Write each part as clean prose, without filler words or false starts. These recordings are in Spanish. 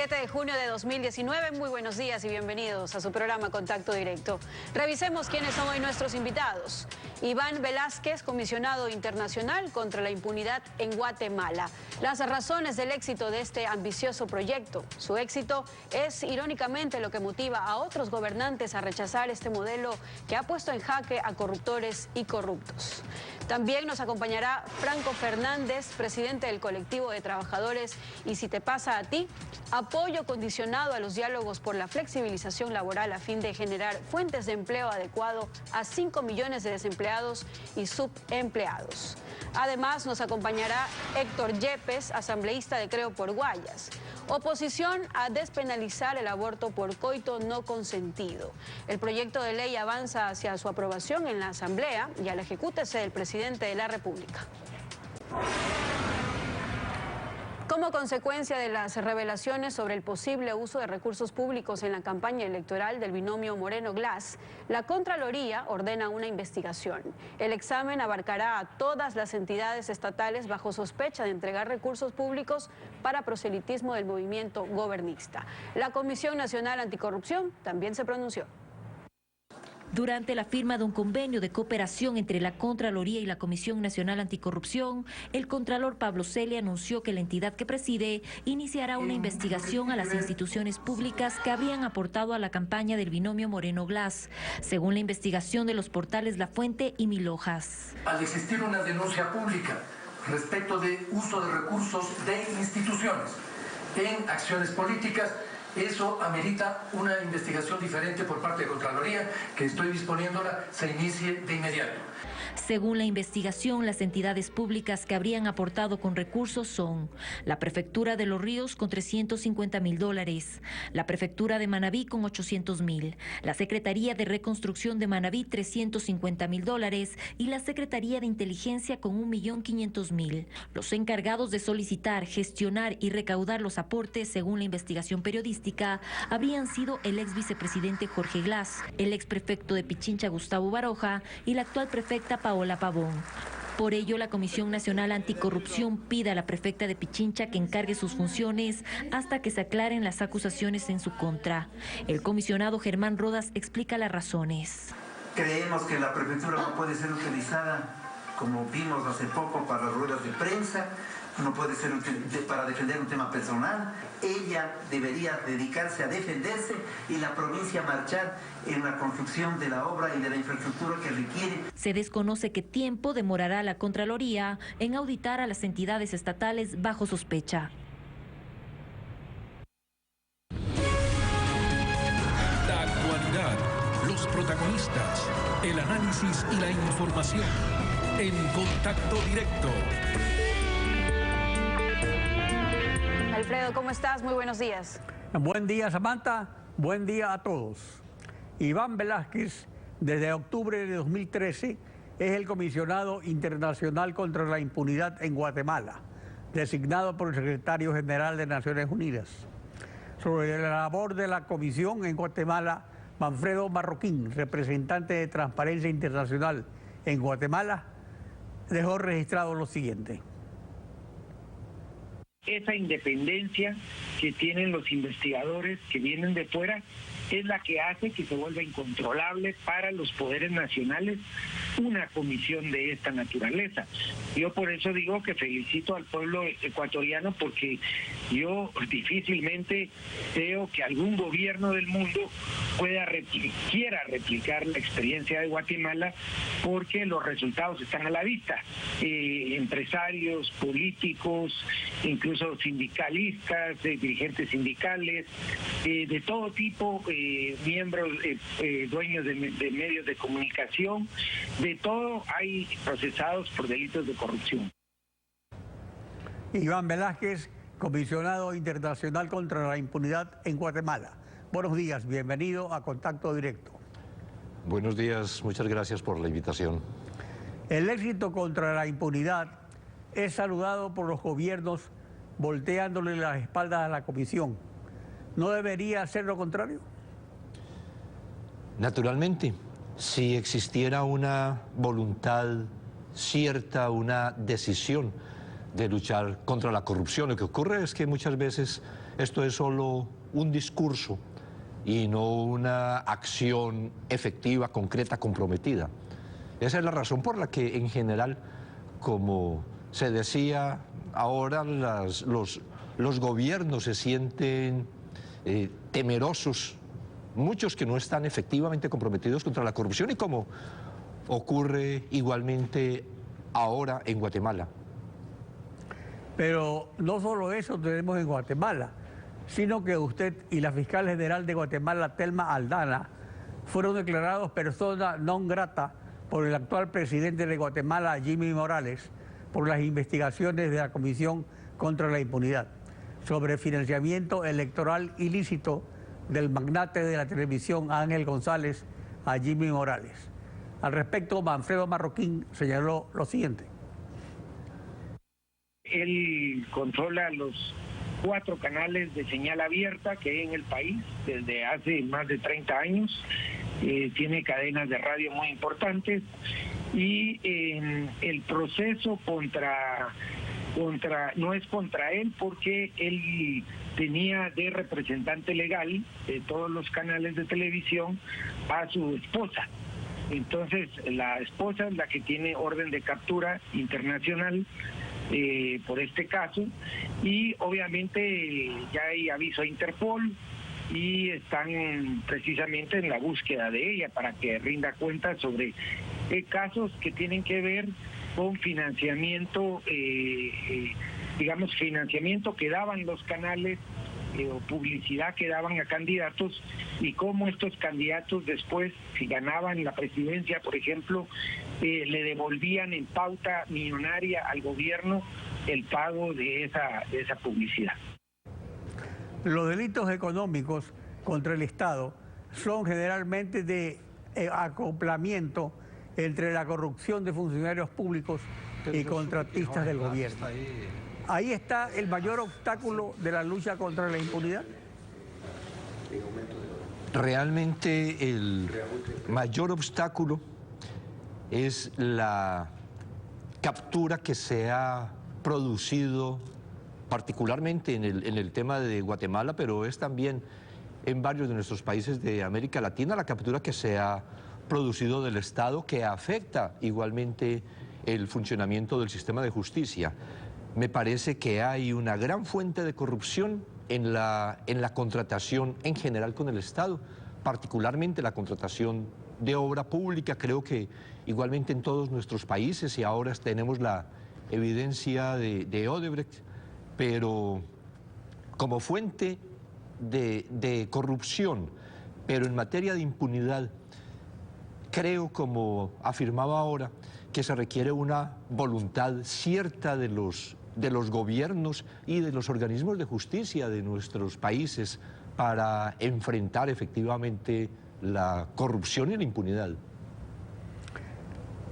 7 de junio de 2019, muy buenos días y bienvenidos a su programa Contacto Directo. Revisemos quiénes son hoy nuestros invitados. Iván Velázquez, comisionado internacional contra la impunidad en Guatemala. Las razones del éxito de este ambicioso proyecto. Su éxito es irónicamente lo que motiva a otros gobernantes a rechazar este modelo que ha puesto en jaque a corruptores y corruptos. También nos acompañará Franco Fernández, presidente del colectivo de trabajadores Y Si Te Pasa a Ti, apoyo condicionado a los diálogos por la flexibilización laboral a fin de generar fuentes de empleo adecuado a 5 millones de desempleados y subempleados. Además nos acompañará Héctor Yepes, asambleísta de Creo por Guayas. Oposición a despenalizar el aborto por coito no consentido. El proyecto de ley avanza hacia su aprobación en la Asamblea y al ejecútese del presidente de la República. Como consecuencia de las revelaciones sobre el posible uso de recursos públicos en la campaña electoral del binomio Moreno-Glass, la Contraloría ordena una investigación. El examen abarcará a todas las entidades estatales bajo sospecha de entregar recursos públicos para proselitismo del movimiento gobernista. La Comisión Nacional Anticorrupción también se pronunció. Durante la firma de un convenio de cooperación entre la Contraloría y la Comisión Nacional Anticorrupción, el contralor Pablo Celia anunció que la entidad que preside iniciará una investigación a las instituciones públicas que habrían aportado a la campaña del binomio Moreno-Glass, según la investigación de los portales La Fuente y Mil Hojas. Al existir una denuncia pública respecto de uso de recursos de instituciones en acciones políticas, eso amerita una investigación diferente por parte de Contraloría, que estoy disponiéndola, se inicie de inmediato. Según la investigación, las entidades públicas que habrían aportado con recursos son la Prefectura de Los Ríos con $350,000, la Prefectura de Manabí con $800,000, la Secretaría de Reconstrucción de Manabí $350,000 y la Secretaría de Inteligencia con $1,500,000. Los encargados de solicitar, gestionar y recaudar los aportes, según la investigación periodística, habrían sido el ex vicepresidente Jorge Glass, el ex prefecto de Pichincha Gustavo Baroja y la actual prefecta Paola Pavón. Por ello, la Comisión Nacional Anticorrupción pide a la prefecta de Pichincha que encargue sus funciones hasta que se aclaren las acusaciones en su contra. El comisionado Germán Rodas explica las razones. Creemos que la prefectura no puede ser utilizada, como vimos hace poco, para las ruedas de prensa, no puede ser para defender un tema personal. Ella debería dedicarse a defenderse y la provincia marchar en la construcción de la obra y de la infraestructura que requiere. Se desconoce qué tiempo demorará la Contraloría en auditar a las entidades estatales bajo sospecha. La actualidad, los protagonistas, el análisis y la información en Contacto Directo. Alfredo, ¿cómo estás? Muy buenos días. Buen día, Samantha. Buen día a todos. Iván Velázquez, desde octubre de 2013, es el comisionado internacional contra la impunidad en Guatemala, designado por el secretario general de Naciones Unidas. Sobre la labor de la comisión en Guatemala, Manfredo Marroquín, representante de Transparencia Internacional en Guatemala, dejó registrado lo siguiente. Esa independencia que tienen los investigadores que vienen de fuera es la que hace que se vuelva incontrolable para los poderes nacionales una comisión de esta naturaleza. Yo por eso digo que felicito al pueblo ecuatoriano, porque yo difícilmente veo que algún gobierno del mundo quiera replicar la experiencia de Guatemala, porque los resultados están a la vista. Empresarios, políticos, incluso sindicalistas, dirigentes sindicales, de todo tipo, miembros, dueños de medios de comunicación, de todo hay procesados por delitos de corrupción. Iván Velázquez, comisionado internacional contra la impunidad en Guatemala. Buenos días, bienvenido a Contacto Directo. Buenos días, muchas gracias por la invitación. El éxito contra la impunidad es saludado por los gobiernos volteándole las espaldas a la comisión. ¿No debería ser lo contrario? Naturalmente, si existiera una voluntad cierta, una decisión de luchar contra la corrupción. Lo que ocurre es que muchas veces esto es solo un discurso y no una acción efectiva, concreta, comprometida. Esa es la razón por la que en general, como se decía ahora, los gobiernos se sienten temerosos, muchos que no están efectivamente comprometidos contra la corrupción, y como ocurre igualmente ahora en Guatemala. Pero no solo eso tenemos en Guatemala, sino que usted y la fiscal general de Guatemala, Telma Aldana, fueron declarados persona non grata por el actual presidente de Guatemala, Jimmy Morales, por las investigaciones de la Comisión contra la Impunidad sobre financiamiento electoral ilícito del magnate de la televisión Ángel González a Jimmy Morales. Al respecto, Manfredo Marroquín señaló lo siguiente. Él controla los 4 canales de señal abierta que hay en el país desde hace más de 30 años. Tiene cadenas de radio muy importantes y el proceso no es contra él, porque él tenía de representante legal de todos los canales de televisión a su esposa. Entonces la esposa es la que tiene orden de captura internacional por este caso, y obviamente ya hay aviso a Interpol y están precisamente en la búsqueda de ella para que rinda cuentas sobre casos que tienen que ver con financiamiento, digamos, financiamiento que daban los canales o publicidad que daban a candidatos, y cómo estos candidatos después, si ganaban la presidencia, por ejemplo, le devolvían en pauta millonaria al gobierno el pago de esa publicidad. Los delitos económicos contra el Estado son generalmente de acoplamiento entre la corrupción de funcionarios públicos y contratistas del gobierno. Ahí está el mayor obstáculo de la lucha contra la impunidad. Realmente el mayor obstáculo es la captura que se ha producido particularmente en el tema de Guatemala, pero es también en varios de nuestros países de América Latina, la captura que se ha producido del Estado, que afecta igualmente el funcionamiento del sistema de justicia. Me parece que hay una gran fuente de corrupción en la contratación en general con el Estado, particularmente la contratación de obra pública. Creo que igualmente en todos nuestros países, y ahora tenemos la evidencia de Odebrecht, pero como fuente de corrupción, pero en materia de impunidad, creo, como afirmaba ahora, que se requiere una voluntad cierta de los gobiernos y de los organismos de justicia de nuestros países para enfrentar efectivamente la corrupción y la impunidad.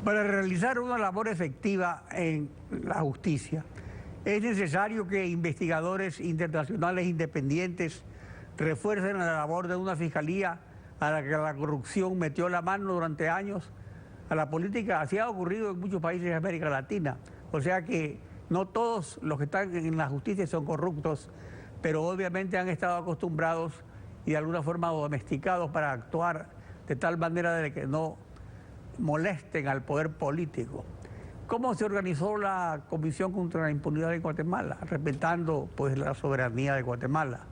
Para realizar una labor efectiva en la justicia, es necesario que investigadores internacionales independientes refuercen la labor de una fiscalía a la que la corrupción metió la mano durante años a la política. Así ha ocurrido en muchos países de América Latina. O sea que no todos los que están en la justicia son corruptos, pero obviamente han estado acostumbrados y de alguna forma domesticados para actuar de tal manera de que no molesten al poder político. ¿Cómo se organizó la Comisión contra la Impunidad en Guatemala? Respetando pues la soberanía de Guatemala.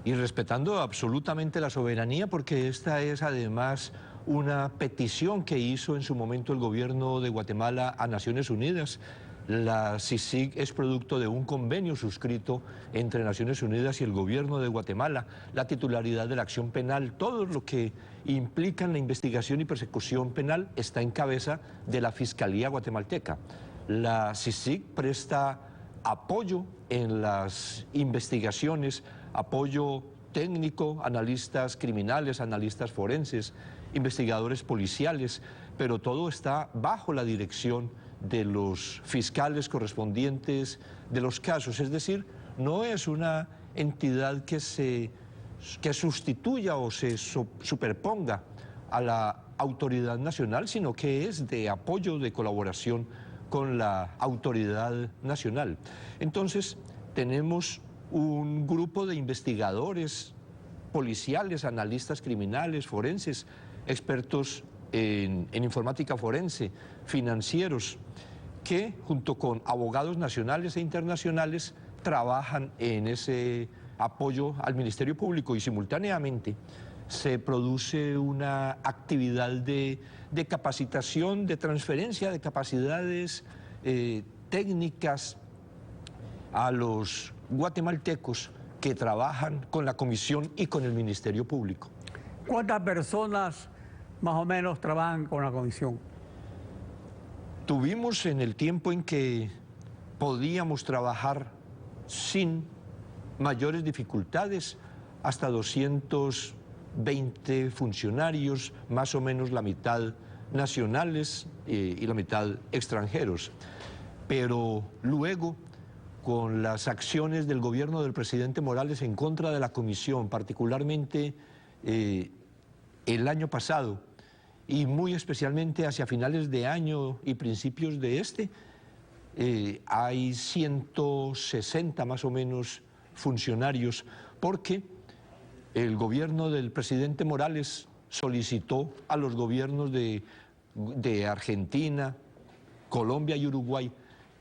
Y respetando absolutamente la soberanía, porque esta es además una petición que hizo en su momento el gobierno de Guatemala a Naciones Unidas. La CICIG es producto de un convenio suscrito entre Naciones Unidas y el gobierno de Guatemala. La titularidad de la acción penal, todo lo que implica en la investigación y persecución penal está en cabeza de la Fiscalía guatemalteca. La CICIG presta apoyo en las investigaciones, apoyo técnico, analistas criminales, analistas forenses, investigadores policiales, pero todo está bajo la dirección de los fiscales correspondientes de los casos. Es decir, no es una entidad que sustituya o se superponga a la autoridad nacional, sino que es de apoyo, de colaboración con la autoridad nacional. Entonces, tenemos un grupo de investigadores policiales, analistas criminales, forenses, expertos en informática forense, financieros, que junto con abogados nacionales e internacionales trabajan en ese apoyo al Ministerio Público y simultáneamente se produce una actividad de capacitación, de transferencia de capacidades técnicas a los guatemaltecos que trabajan con la Comisión y con el Ministerio Público. ¿Cuántas personas más o menos trabajan con la Comisión? Tuvimos en el tiempo en que podíamos trabajar sin mayores dificultades hasta 220 funcionarios, más o menos la mitad nacionales y la mitad extranjeros. Pero luego, con las acciones del gobierno del presidente Morales en contra de la Comisión, particularmente el año pasado, y muy especialmente hacia finales de año y principios de este, hay 160 más o menos funcionarios, porque el gobierno del presidente Morales solicitó a los gobiernos de Argentina, Colombia y Uruguay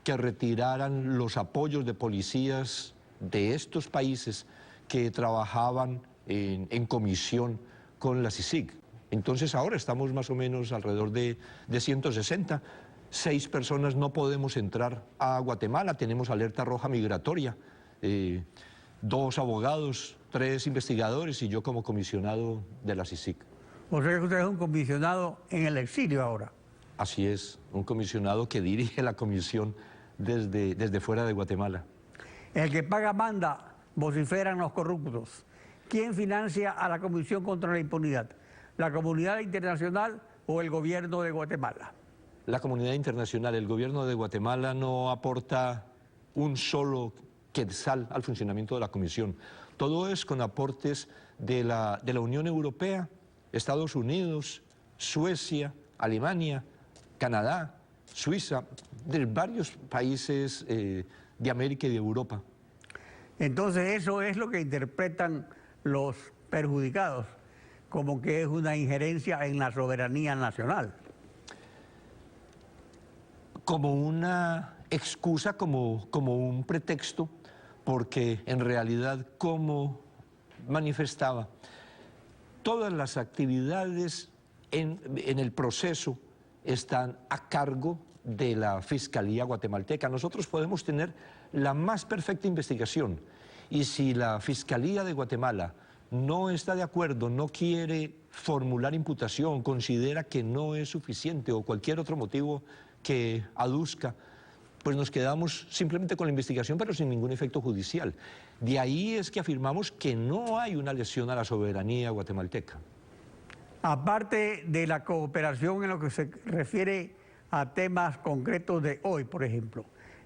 que retiraran los apoyos de policías de estos países que trabajaban en comisión con la CICIG. Entonces ahora estamos más o menos alrededor de 160. 6 personas no podemos entrar a Guatemala, tenemos alerta roja migratoria, 2 abogados, 3 investigadores y yo como comisionado de la CICIG. O sea que usted es un comisionado en el exilio ahora. Así es, un comisionado que dirige la comisión desde fuera de Guatemala. El que paga manda, vociferan los corruptos. ¿Quién financia a la Comisión contra la Impunidad? ¿La comunidad internacional o el gobierno de Guatemala? La comunidad internacional, el gobierno de Guatemala no aporta un solo quetzal al funcionamiento de la comisión. Todo es con aportes de la Unión Europea, Estados Unidos, Suecia, Alemania, Canadá, Suiza, de varios países de América y de Europa. Entonces eso es lo que interpretan los perjudicados, como que es una injerencia en la soberanía nacional. Como una excusa, como un pretexto, porque en realidad, como manifestaba, todas las actividades en el proceso están a cargo de la Fiscalía guatemalteca. Nosotros podemos tener la más perfecta investigación y si la Fiscalía de Guatemala no está de acuerdo, no quiere formular imputación, considera que no es suficiente o cualquier otro motivo que aduzca, pues nos quedamos simplemente con la investigación pero sin ningún efecto judicial. De ahí es que afirmamos que no hay una lesión a la soberanía guatemalteca. Aparte de la cooperación en lo que se refiere a temas concretos de hoy, por ejemplo,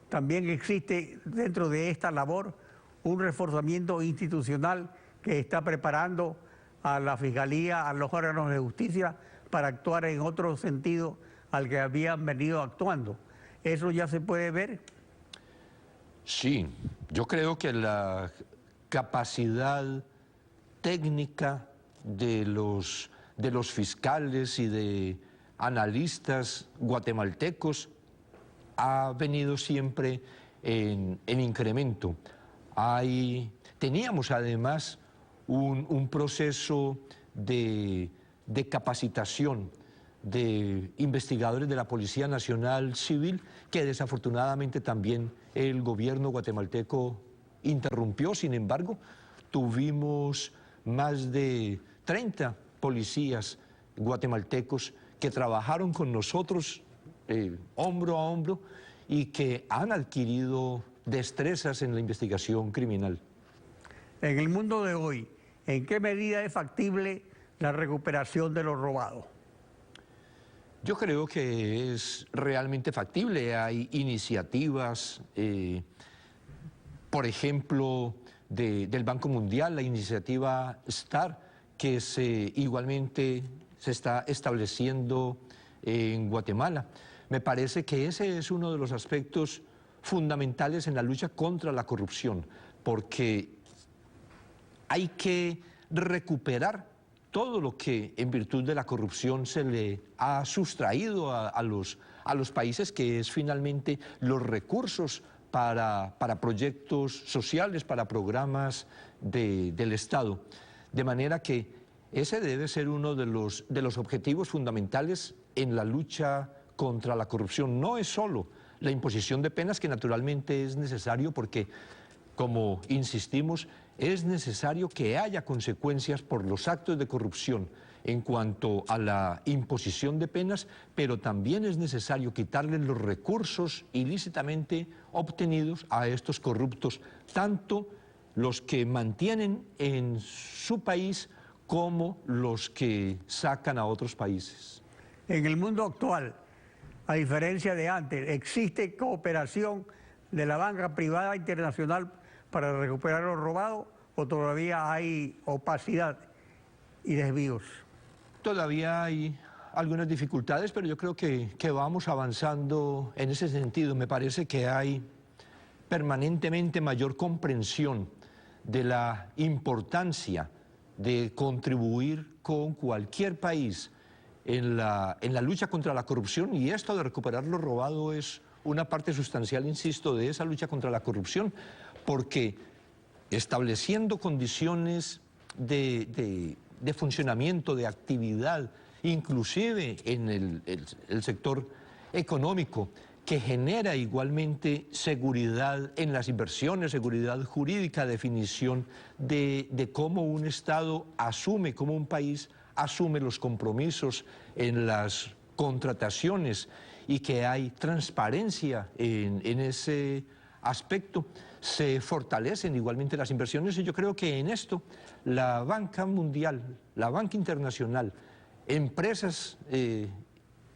también existe dentro de esta labor un reforzamiento institucional que está preparando a la Fiscalía, a los órganos de justicia, para actuar en otro sentido al que habían venido actuando. ¿Eso ya se puede ver? Sí, yo creo que la capacidad técnica de los fiscales y de analistas guatemaltecos ha venido siempre en incremento. Teníamos además un proceso de capacitación de investigadores de la Policía Nacional Civil que desafortunadamente también el gobierno guatemalteco interrumpió. Sin embargo, tuvimos más de 30 policías guatemaltecos que trabajaron con nosotros hombro a hombro y que han adquirido destrezas en la investigación criminal. En el mundo de hoy, ¿en qué medida es factible la recuperación de lo robado? Yo creo que es realmente factible. Hay iniciativas, por ejemplo, del Banco Mundial, la iniciativa STAR, que igualmente se está estableciendo en Guatemala. Me parece que ese es uno de los aspectos fundamentales en la lucha contra la corrupción, porque hay que recuperar todo lo que en virtud de la corrupción se le ha sustraído a los países, que es finalmente los recursos para proyectos sociales, para programas del Estado. De manera que ese debe ser uno de los objetivos fundamentales en la lucha contra la corrupción. No es solo la imposición de penas, que naturalmente es necesario porque, como insistimos, es necesario que haya consecuencias por los actos de corrupción en cuanto a la imposición de penas, pero también es necesario quitarles los recursos ilícitamente obtenidos a estos corruptos, tanto los que mantienen en su país como los que sacan a otros países. En el mundo actual, a diferencia de antes, ¿existe cooperación de la banca privada internacional para recuperar lo robado o todavía hay opacidad y desvíos? Todavía hay algunas dificultades, pero yo creo que vamos avanzando en ese sentido. Me parece que hay permanentemente mayor comprensión de la importancia de contribuir con cualquier país en la lucha contra la corrupción, y esto de recuperar lo robado es una parte sustancial, insisto, de esa lucha contra la corrupción, porque estableciendo condiciones de funcionamiento, de actividad, inclusive en el sector económico, que genera igualmente seguridad en las inversiones, seguridad jurídica, definición de cómo un Estado asume, cómo un país asume los compromisos en las contrataciones, y que hay transparencia en ese aspecto, se fortalecen igualmente las inversiones. Y yo creo que en esto la banca mundial, la banca internacional, empresas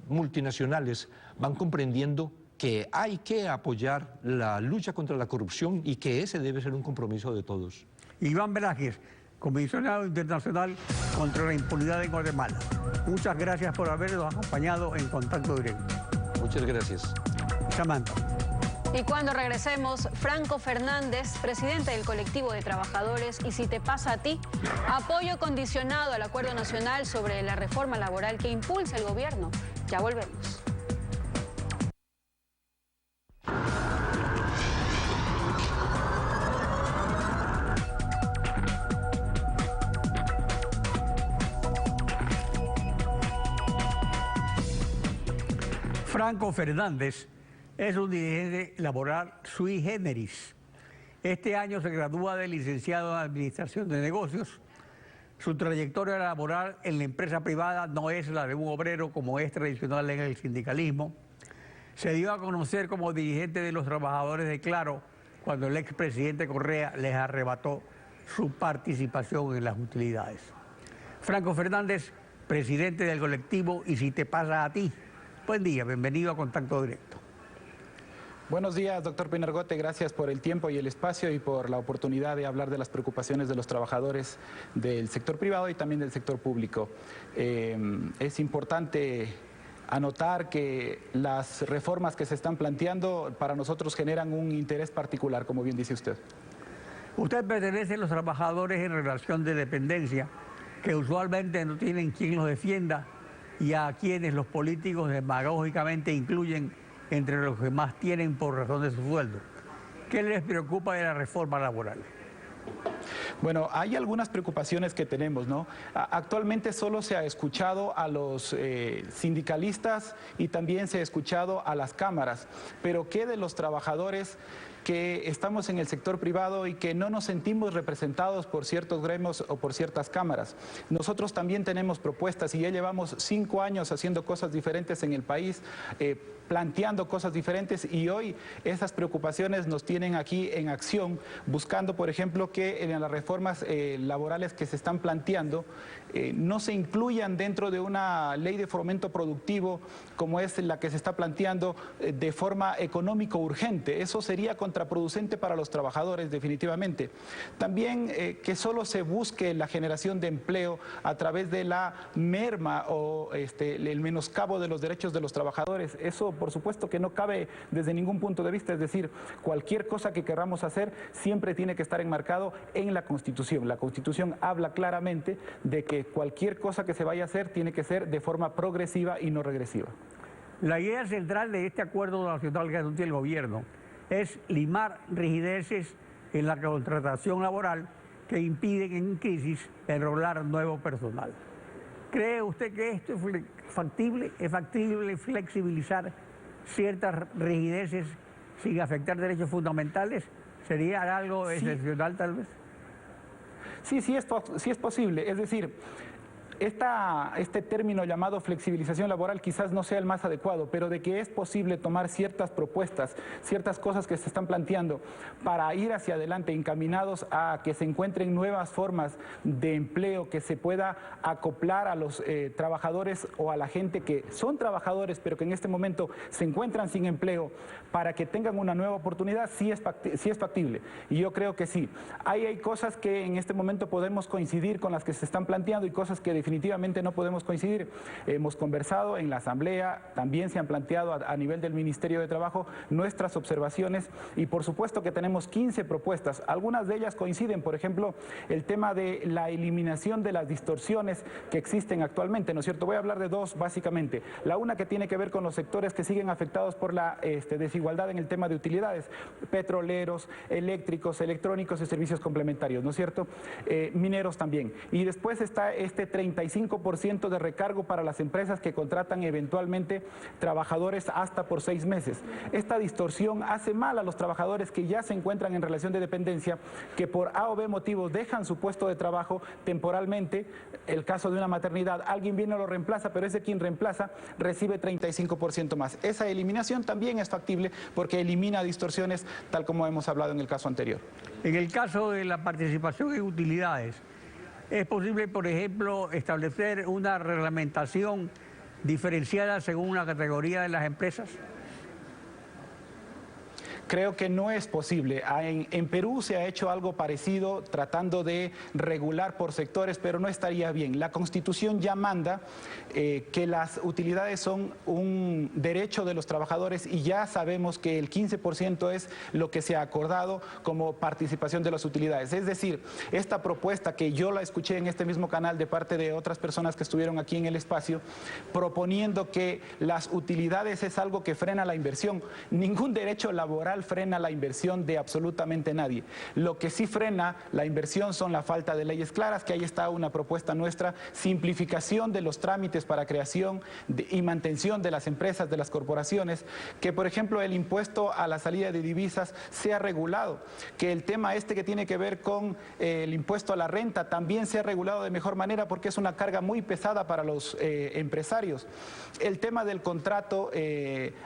multinacionales van comprendiendo que hay que apoyar la lucha contra la corrupción y que ese debe ser un compromiso de todos. Iván Velázquez, comisionado internacional contra la impunidad en Guatemala. Muchas gracias por habernos acompañado en Contacto Directo. Muchas gracias. Samantha. Y cuando regresemos, Franco Fernández, presidente del colectivo de trabajadores Y Si Te Pasa a Ti, apoyo condicionado al Acuerdo Nacional sobre la reforma laboral que impulsa el gobierno. Ya volvemos. Franco Fernández es un dirigente laboral sui generis. Este año se gradúa de licenciado en Administración de Negocios. Su trayectoria laboral en la empresa privada no es la de un obrero como es tradicional en el sindicalismo. Se dio a conocer como dirigente de los trabajadores de Claro cuando el expresidente Correa les arrebató su participación en las utilidades. Franco Fernández, presidente del colectivo Y Si Te Pasa a Ti. Buen día, bienvenido a Contacto Directo. Buenos días, doctor Pinargote. Gracias por el tiempo y el espacio y por la oportunidad de hablar de las preocupaciones de los trabajadores del sector privado y también del sector público. Es importante anotar que las reformas que se están planteando para nosotros generan un interés particular, como bien dice usted. Usted pertenece a los trabajadores en relación de dependencia, que usualmente no tienen quien los defienda, y a quienes los políticos demagógicamente incluyen entre los que más tienen por razón de su sueldo. ¿Qué les preocupa de la reforma laboral? Bueno, hay algunas preocupaciones que tenemos, ¿no? Actualmente solo se ha escuchado a los sindicalistas y también se ha escuchado a las cámaras, pero ¿qué de los trabajadores que estamos en el sector privado y que no nos sentimos representados por ciertos gremios o por ciertas cámaras? Nosotros también tenemos propuestas y ya llevamos 5 años haciendo cosas diferentes en el país, planteando cosas diferentes, y hoy esas preocupaciones nos tienen aquí en acción, buscando, por ejemplo, que en la reforma reformas laborales que se están planteando no se incluyan dentro de una ley de fomento productivo como es la que se está planteando de forma económico urgente. Eso sería contraproducente para los trabajadores, definitivamente. También que solo se busque la generación de empleo a través de la merma o el menoscabo de los derechos de los trabajadores. Eso, por supuesto, que no cabe desde ningún punto de vista. Es decir, cualquier cosa que queramos hacer siempre tiene que estar enmarcado en la Constitución. La Constitución habla claramente de que cualquier cosa que se vaya a hacer tiene que ser de forma progresiva y no regresiva. La idea central de este acuerdo nacional que anuncia el gobierno es limar rigideces en la contratación laboral que impiden en crisis enrolar nuevo personal. ¿Cree usted que esto es factible? ¿Es factible flexibilizar ciertas rigideces sin afectar derechos fundamentales? ¿Sería algo excepcional tal vez? Sí es posible. Es decir, este término llamado flexibilización laboral quizás no sea el más adecuado, pero de que es posible tomar ciertas propuestas, ciertas cosas que se están planteando para ir hacia adelante, encaminados a que se encuentren nuevas formas de empleo, que se pueda acoplar a los trabajadores o a la gente que son trabajadores, pero que en este momento se encuentran sin empleo, para que tengan una nueva oportunidad, sí es factible. Y yo creo que sí. Hay cosas que en este momento podemos coincidir con las que se están planteando y cosas que definitivamente no podemos coincidir. Hemos conversado en la Asamblea, también se han planteado a nivel del Ministerio de Trabajo nuestras observaciones y por supuesto que tenemos 15 propuestas. Algunas de ellas coinciden, por ejemplo, el tema de la eliminación de las distorsiones que existen actualmente, ¿no es cierto? Voy a hablar de dos básicamente. La una que tiene que ver con los sectores que siguen afectados por la desigualdad en el tema de utilidades, petroleros, eléctricos, electrónicos y servicios complementarios, ¿no es cierto? Mineros también. Y después está este 35% de recargo para las empresas que contratan eventualmente trabajadores hasta por 6 meses. Esta distorsión hace mal a los trabajadores que ya se encuentran en relación de dependencia, que por A o B motivos dejan su puesto de trabajo temporalmente. El caso de una maternidad, alguien viene y lo reemplaza, pero ese quien reemplaza recibe 35% más. Esa eliminación también es factible porque elimina distorsiones, tal como hemos hablado en el caso anterior. En el caso de la participación en utilidades, ¿es posible, por ejemplo, establecer una reglamentación diferenciada según la categoría de las empresas? Creo que no es posible. En Perú se ha hecho algo parecido tratando de regular por sectores, pero no estaría bien. La Constitución ya manda que las utilidades son un derecho de los trabajadores y ya sabemos que el 15% es lo que se ha acordado como participación de las utilidades. Es decir, esta propuesta que yo la escuché en este mismo canal de parte de otras personas que estuvieron aquí en el espacio, proponiendo que las utilidades es algo que frena la inversión. Ningún derecho laboral frena la inversión de absolutamente nadie. Lo que sí frena la inversión son la falta de leyes claras, que ahí está una propuesta nuestra, simplificación de los trámites para creación y mantención de las empresas, de las corporaciones, que por ejemplo el impuesto a la salida de divisas sea regulado, que el tema que tiene que ver con el impuesto a la renta también sea regulado de mejor manera porque es una carga muy pesada para los empresarios. El tema del contrato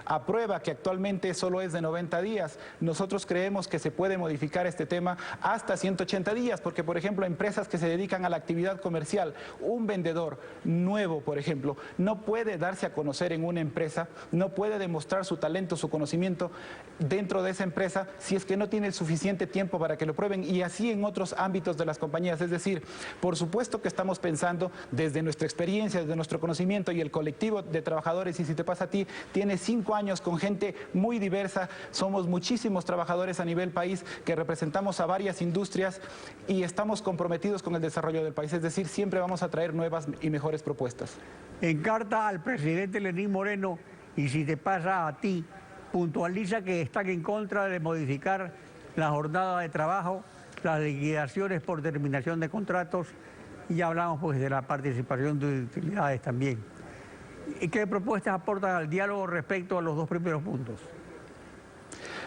a prueba, que actualmente solo es de 90 días, nosotros creemos que se puede modificar este tema hasta 180 días, porque por ejemplo empresas que se dedican a la actividad comercial, un vendedor nuevo, por ejemplo, no puede darse a conocer en una empresa, no puede demostrar su talento, su conocimiento dentro de esa empresa si es que no tiene el suficiente tiempo para que lo prueben, y así en otros ámbitos de las compañías. Es decir, por supuesto que estamos pensando desde nuestra experiencia, desde nuestro conocimiento, y el colectivo de trabajadores, y si te pasa a ti, tiene 5 años con gente muy diversa, somos muchísimos trabajadores a nivel país que representamos a varias industrias y estamos comprometidos con el desarrollo del país. Es decir, siempre vamos a traer nuevas y mejores propuestas. En carta al presidente Lenín Moreno, y si te pasa a ti, puntualiza que están en contra de modificar la jornada de trabajo, las liquidaciones por terminación de contratos, y ya hablamos pues de la participación de utilidades también. ¿Y qué propuestas aportan al diálogo respecto a los dos primeros puntos?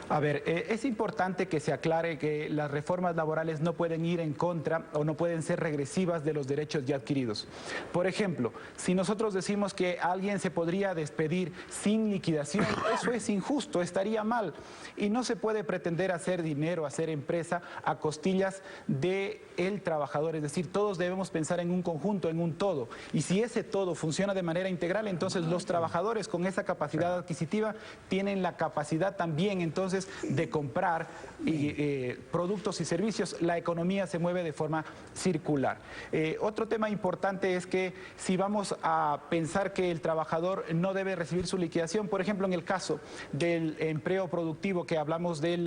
A ver, es importante que se aclare que las reformas laborales no pueden ir en contra o no pueden ser regresivas de los derechos ya adquiridos. Por ejemplo, si nosotros decimos que alguien se podría despedir sin liquidación, eso es injusto, estaría mal. Y no se puede pretender hacer dinero, hacer empresa a costillas del trabajador. Es decir, todos debemos pensar en un conjunto, en un todo. Y si ese todo funciona de manera integral, entonces los trabajadores con esa capacidad adquisitiva tienen la capacidad también entonces de comprar productos y servicios. La economía se mueve de forma circular. Otro tema importante es que si vamos a pensar que el trabajador no debe recibir su liquidación, por ejemplo, en el caso del empleo productivo que hablamos de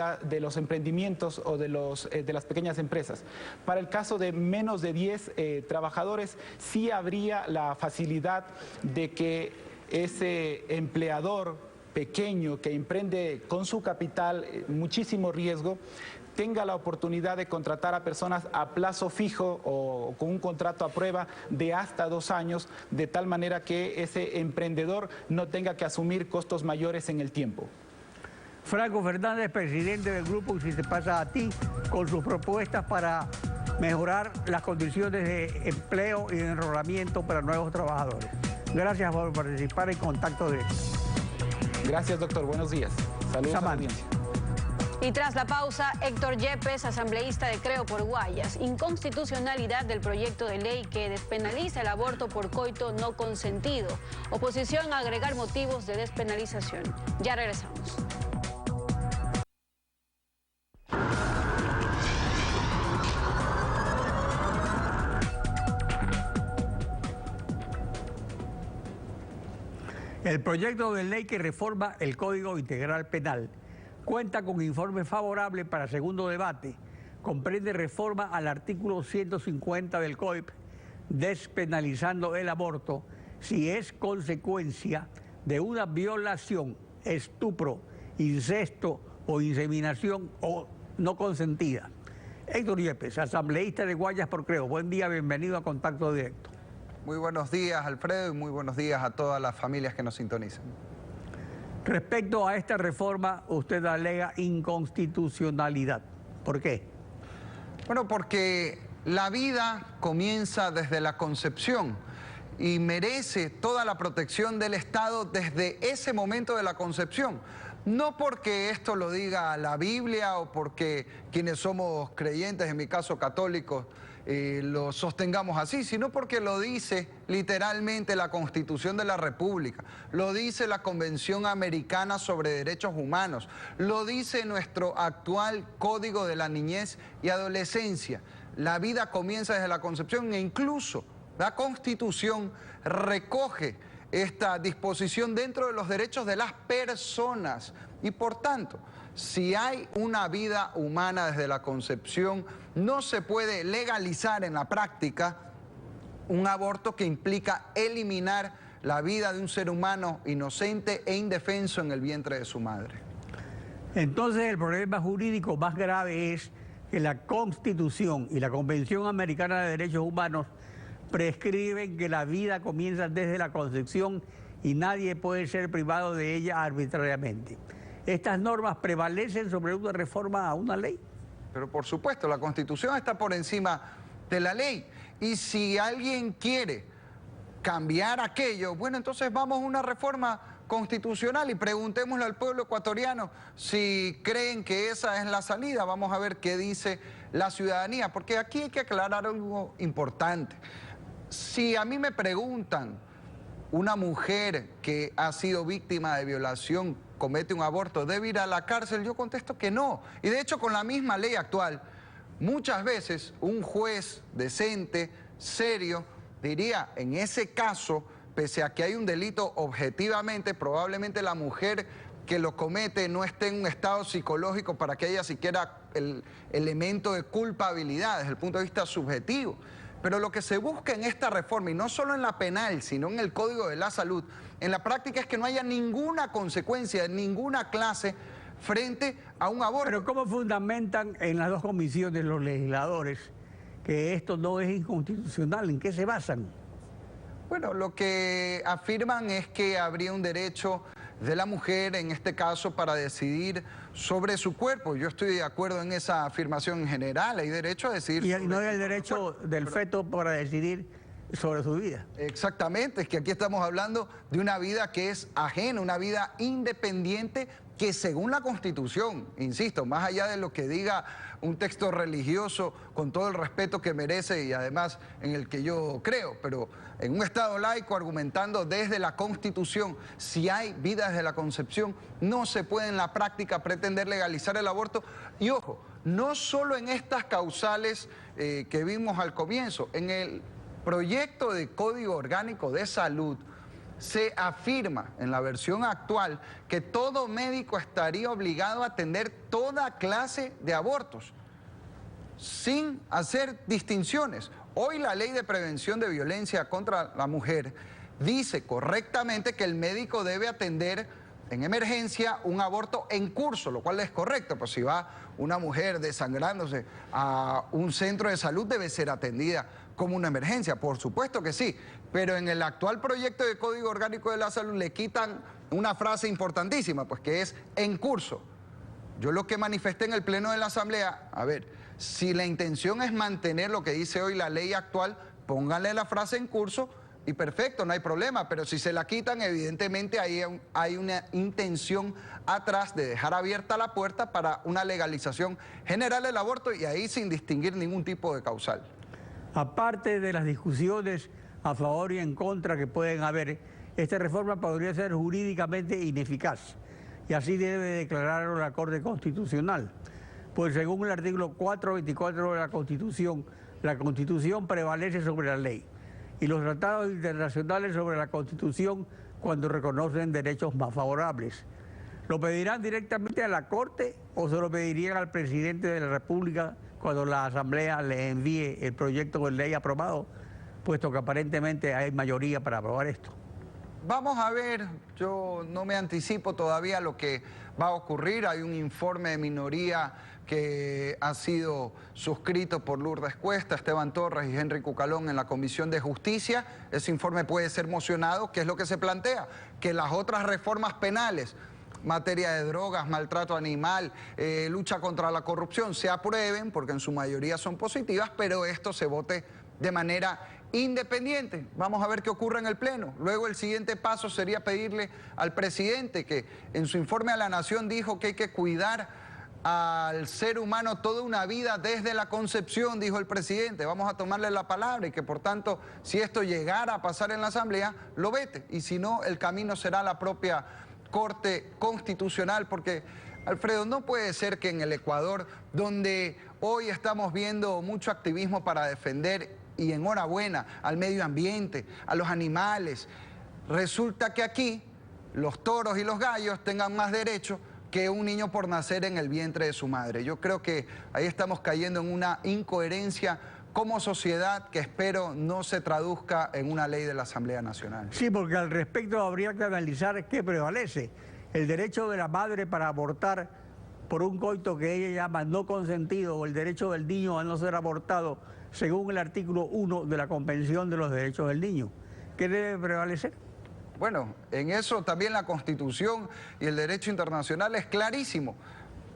los emprendimientos o de las pequeñas empresas, para el caso de menos de 10 trabajadores, sí habría la facilidad de que ese empleador pequeño que emprende con su capital muchísimo riesgo tenga la oportunidad de contratar a personas a plazo fijo o con un contrato a prueba de hasta 2 años, de tal manera que ese emprendedor no tenga que asumir costos mayores en el tiempo. Franco Fernández, presidente del grupo Si Te Pasa a Ti, con sus propuestas para mejorar las condiciones de empleo y de enrolamiento para nuevos trabajadores. Gracias por participar en Contacto Directo. Gracias, doctor. Buenos días. Saludos a la audiencia. Y tras la pausa, Héctor Yepes, asambleísta de Creo por Guayas, inconstitucionalidad del proyecto de ley que despenaliza el aborto por coito no consentido. Oposición a agregar motivos de despenalización. Ya regresamos. El proyecto de ley que reforma el Código Integral Penal cuenta con informe favorable para segundo debate. Comprende reforma al artículo 150 del COIP, despenalizando el aborto si es consecuencia de una violación, estupro, incesto o inseminación o no consentida. Héctor Yepes, asambleísta de Guayas por Creo. Buen día, bienvenido a Contacto Directo. Muy buenos días, Alfredo, y muy buenos días a todas las familias que nos sintonizan. Respecto a esta reforma, usted alega inconstitucionalidad. ¿Por qué? Bueno, porque la vida comienza desde la concepción y merece toda la protección del Estado desde ese momento de la concepción. No porque esto lo diga la Biblia o porque quienes somos creyentes, en mi caso católicos, lo sostengamos así, sino porque lo dice literalmente la Constitución de la República, lo dice la Convención Americana sobre Derechos Humanos, lo dice nuestro actual Código de la Niñez y Adolescencia. La vida comienza desde la concepción e incluso la Constitución recoge esta disposición dentro de los derechos de las personas y por tanto, si hay una vida humana desde la concepción, no se puede legalizar en la práctica un aborto que implica eliminar la vida de un ser humano inocente e indefenso en el vientre de su madre. Entonces el problema jurídico más grave es que la Constitución y la Convención Americana de Derechos Humanos prescriben que la vida comienza desde la concepción y nadie puede ser privado de ella arbitrariamente. ¿Estas normas prevalecen sobre una reforma a una ley? Pero por supuesto, la Constitución está por encima de la ley. Y si alguien quiere cambiar aquello, bueno, entonces vamos a una reforma constitucional y preguntémosle al pueblo ecuatoriano si creen que esa es la salida. Vamos a ver qué dice la ciudadanía, porque aquí hay que aclarar algo importante. Si a mí me preguntan, una mujer que ha sido víctima de violación, comete un aborto, ¿debe ir a la cárcel? Yo contesto que no. Y de hecho, con la misma ley actual, muchas veces un juez decente, serio, diría, en ese caso, pese a que hay un delito objetivamente, probablemente la mujer que lo comete no esté en un estado psicológico para que haya siquiera el elemento de culpabilidad desde el punto de vista subjetivo. Pero lo que se busca en esta reforma, y no solo en la penal, sino en el Código de la Salud, en la práctica es que no haya ninguna consecuencia de ninguna clase frente a un aborto. Pero ¿cómo fundamentan en las dos comisiones los legisladores que esto no es inconstitucional? ¿En qué se basan? Bueno, lo que afirman es que habría un derecho de la mujer, en este caso, para decidir sobre su cuerpo. Yo estoy de acuerdo en esa afirmación en general, hay derecho a decidir. Y no hay el derecho del feto para decidir sobre su vida. Exactamente, es que aquí estamos hablando de una vida que es ajena, una vida independiente que según la Constitución, insisto, más allá de lo que diga un texto religioso, con todo el respeto que merece y además en el que yo creo, pero en un Estado laico, argumentando desde la Constitución, si hay vida desde la concepción, no se puede en la práctica pretender legalizar el aborto. Y ojo, no solo en estas causales que vimos al comienzo, en el proyecto de Código Orgánico de Salud se afirma en la versión actual que todo médico estaría obligado a atender toda clase de abortos, sin hacer distinciones. Hoy la Ley de Prevención de Violencia contra la Mujer dice correctamente que el médico debe atender en emergencia un aborto en curso, lo cual es correcto, pues si va una mujer desangrándose a un centro de salud debe ser atendida como una emergencia, por supuesto que sí, pero en el actual proyecto de Código Orgánico de la Salud le quitan una frase importantísima, pues que es en curso. Yo lo que manifesté en el Pleno de la Asamblea, a ver, si la intención es mantener lo que dice hoy la ley actual, pónganle la frase en curso y perfecto, no hay problema, pero si se la quitan, evidentemente ahí hay una intención atrás de dejar abierta la puerta para una legalización general del aborto y ahí sin distinguir ningún tipo de causal. Aparte de las discusiones a favor y en contra que pueden haber, esta reforma podría ser jurídicamente ineficaz y así debe declararlo la Corte Constitucional. Pues según el artículo 424 de la Constitución prevalece sobre la ley y los tratados internacionales sobre la Constitución cuando reconocen derechos más favorables. ¿Lo pedirán directamente a la Corte o se lo pedirían al presidente de la República cuando la Asamblea le envíe el proyecto de ley aprobado, puesto que aparentemente hay mayoría para aprobar esto? Vamos a ver, yo no me anticipo todavía lo que va a ocurrir. Hay un informe de minoría que ha sido suscrito por Lourdes Cuesta, Esteban Torres y Henry Cucalón en la Comisión de Justicia. Ese informe puede ser mocionado, que es lo que se plantea, que las otras reformas penales, materia de drogas, maltrato animal, lucha contra la corrupción, se aprueben, porque en su mayoría son positivas, pero esto se vote de manera independiente. Vamos a ver qué ocurre en el Pleno. Luego el siguiente paso sería pedirle al presidente, que en su informe a la Nación dijo que hay que cuidar al ser humano toda una vida desde la concepción, dijo el presidente. Vamos a tomarle la palabra y que por tanto, si esto llegara a pasar en la Asamblea, lo vete. Y si no, el camino será la propia Corte Constitucional, porque, Alfredo, no puede ser que en el Ecuador, donde hoy estamos viendo mucho activismo para defender, y enhorabuena, al medio ambiente, a los animales, resulta que aquí los toros y los gallos tengan más derecho que un niño por nacer en el vientre de su madre. Yo creo que ahí estamos cayendo en una incoherencia como sociedad que espero no se traduzca en una ley de la Asamblea Nacional. Sí, porque al respecto habría que analizar qué prevalece. El derecho de la madre para abortar por un coito que ella llama no consentido, o el derecho del niño a no ser abortado, según el artículo 1 de la Convención de los Derechos del Niño. ¿Qué debe prevalecer? Bueno, en eso también la Constitución y el derecho internacional es clarísimo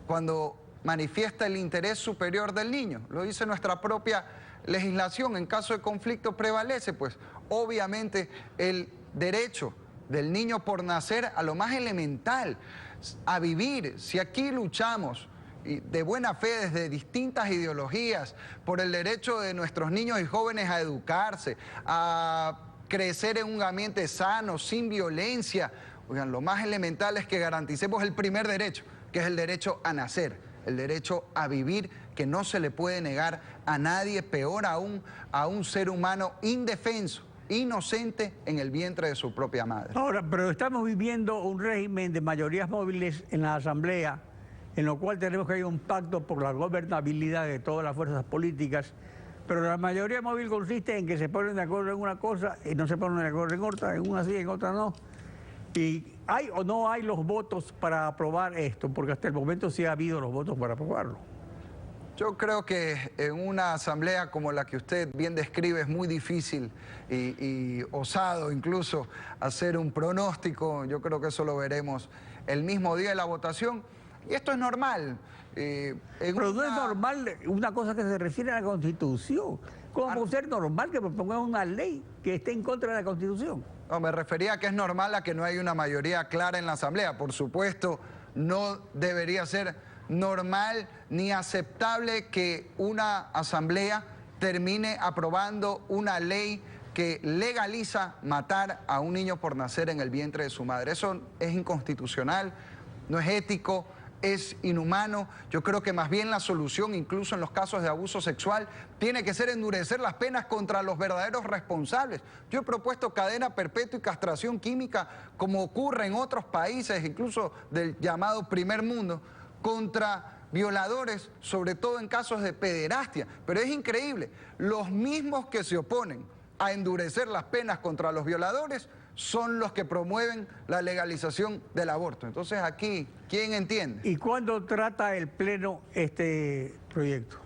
cuando manifiesta el interés superior del niño. Lo dice nuestra propia legislación. En caso de conflicto prevalece, pues, obviamente el derecho del niño por nacer a lo más elemental, a vivir. Si aquí luchamos de buena fe desde distintas ideologías por el derecho de nuestros niños y jóvenes a educarse, a crecer en un ambiente sano, sin violencia, oigan, lo más elemental es que garanticemos el primer derecho, que es el derecho a nacer, el derecho a vivir, que no se le puede negar a nadie, peor aún a un ser humano indefenso, inocente en el vientre de su propia madre. Ahora, pero estamos viviendo un régimen de mayorías móviles en la Asamblea, en lo cual tenemos que hay un pacto por la gobernabilidad de todas las fuerzas políticas, pero la mayoría móvil consiste en que se ponen de acuerdo en una cosa y no se ponen de acuerdo en otra, en una sí, en otra no. ¿Y hay o no hay los votos para aprobar esto? Porque hasta el momento sí ha habido los votos para aprobarlo. Yo creo que en una asamblea como la que usted bien describe es muy difícil y osado incluso hacer un pronóstico. Yo creo que eso lo veremos el mismo día de la votación. Y esto es normal. Pero no es normal una cosa que se refiere a la Constitución. ¿Cómo puede ser normal que propongan una ley que esté en contra de la Constitución? No, me refería a que es normal a que no hay una mayoría clara en la asamblea. Por supuesto, no debería ser normal ni aceptable que una asamblea termine aprobando una ley que legaliza matar a un niño por nacer en el vientre de su madre. Eso es inconstitucional, no es ético, es inhumano. Yo creo que más bien la solución, incluso en los casos de abuso sexual, tiene que ser endurecer las penas contra los verdaderos responsables. Yo he propuesto cadena perpetua y castración química, como ocurre en otros países, incluso del llamado primer mundo, contra violadores, sobre todo en casos de pederastia. Pero es increíble, los mismos que se oponen a endurecer las penas contra los violadores son los que promueven la legalización del aborto. Entonces aquí, ¿quién entiende? ¿Y cuándo trata el Pleno este proyecto?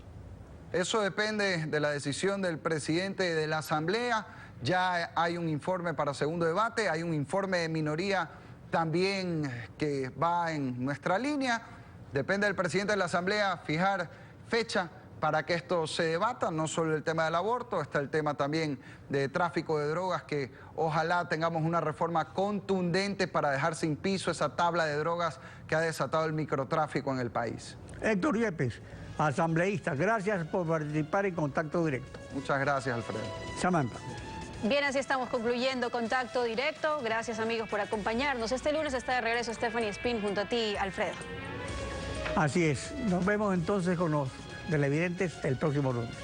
Eso depende de la decisión del presidente de la Asamblea. Ya hay un informe para segundo debate, hay un informe de minoría también que va en nuestra línea. Depende del presidente de la Asamblea fijar fecha para que esto se debata, no solo el tema del aborto, está el tema también de tráfico de drogas, que ojalá tengamos una reforma contundente para dejar sin piso esa tabla de drogas que ha desatado el microtráfico en el país. Héctor Yepes, asambleísta, gracias por participar en Contacto Directo. Muchas gracias, Alfredo. Samantha. Bien, así estamos concluyendo Contacto Directo. Gracias, amigos, por acompañarnos. Este lunes está de regreso Stephanie Spin junto a ti, Alfredo. Así es. Nos vemos entonces con los televidentes el próximo lunes.